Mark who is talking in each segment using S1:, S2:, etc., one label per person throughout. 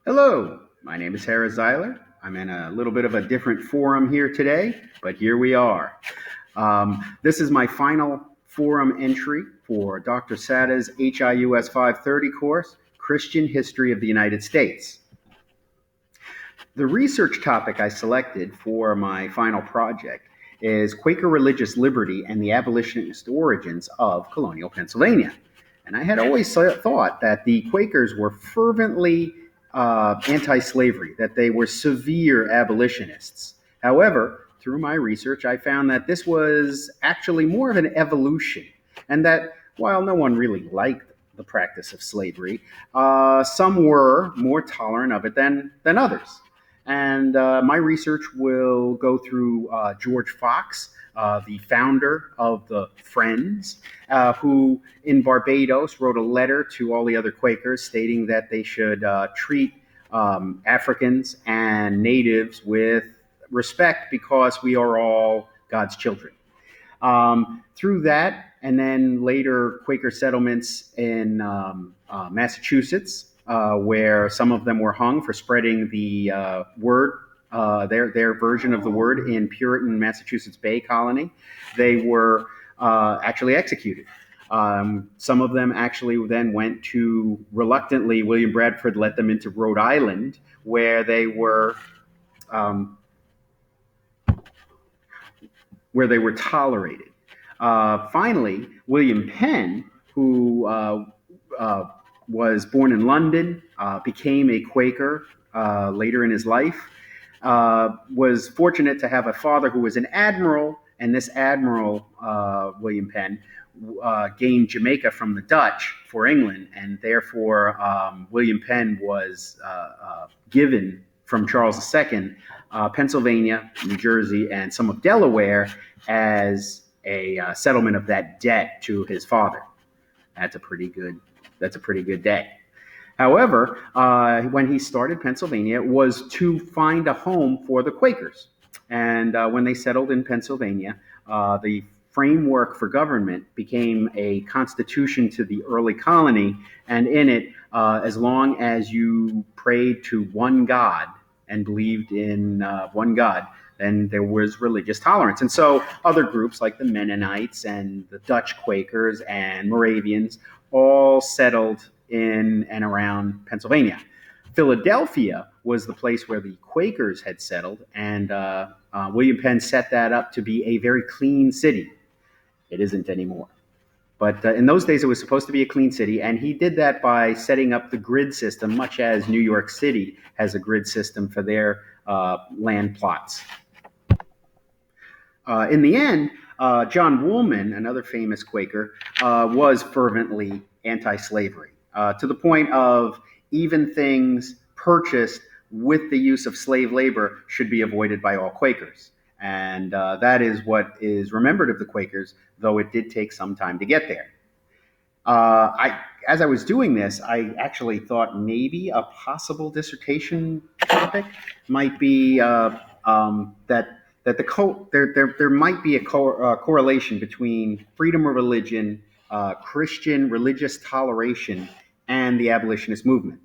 S1: Hello, my name is Harris Zeiler. I'm in a little bit of a different forum here today, but here we are. This is my final forum entry for Dr. Sada's HIUS 530 course, Christian History of the United States. The research topic I selected for my final project is Quaker religious liberty and the abolitionist origins of colonial Pennsylvania. And I had always thought that the Quakers were fervently anti-slavery, that they were severe abolitionists. However, through my research, I found that this was actually more of an evolution, and that while no one really liked the practice of slavery, some were more tolerant of it than others. And my research will go through George Fox, the founder of the Friends, who in Barbados wrote a letter to all the other Quakers stating that they should treat Africans and natives with respect because we are all God's children. Through that, and then later Quaker settlements in Massachusetts, where some of them were hung for spreading the word, their version of the word in Puritan Massachusetts Bay Colony. They were actually executed. Some of them actually then went to, reluctantly, William Bradford let them into Rhode Island, where they were tolerated. Finally, William Penn, who was born in London, became a Quaker later in his life, was fortunate to have a father who was an admiral, and this admiral, William Penn, gained Jamaica from the Dutch for England, and therefore William Penn was given from Charles II Pennsylvania, New Jersey, and some of Delaware as a settlement of that debt to his father. That's a pretty good day. However, when he started Pennsylvania, it was to find a home for the Quakers. And when they settled in Pennsylvania, the framework for government became a constitution to the early colony. And in it, as long as you prayed to one God and believed in one God, then there was religious tolerance. And so other groups like the Mennonites and the Dutch Quakers and Moravians all settled in and around Pennsylvania. Philadelphia was the place where the Quakers had settled, and William Penn set that up to be a very clean city. It isn't anymore. But in those days, it was supposed to be a clean city, and he did that by setting up the grid system, much as New York City has a grid system for their land plots. In the end, John Woolman, another famous Quaker, was fervently anti-slavery, to the point of even things purchased with the use of slave labor should be avoided by all Quakers. And that is what is remembered of the Quakers, though it did take some time to get there. As I was doing this, I actually thought maybe a possible dissertation topic might be that there might be a correlation between freedom of religion, Christian religious toleration, and the abolitionist movement.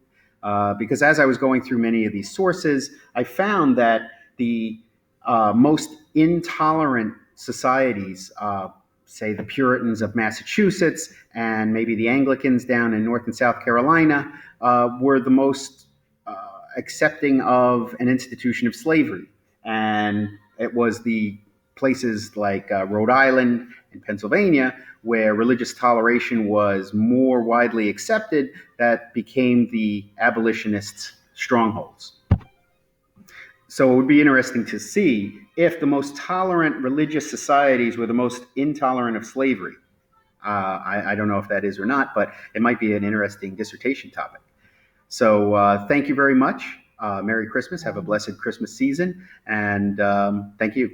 S1: Because as I was going through many of these sources, I found that the most intolerant societies, say the Puritans of Massachusetts and maybe the Anglicans down in North and South Carolina, were the most accepting of an institution of slavery. And it was the places like Rhode Island and Pennsylvania, where religious toleration was more widely accepted, that became the abolitionists' strongholds. So it would be interesting to see if the most tolerant religious societies were the most intolerant of slavery. I don't know if that is or not, but it might be an interesting dissertation topic. So thank you very much. Merry Christmas. Have a blessed Christmas season. And thank you.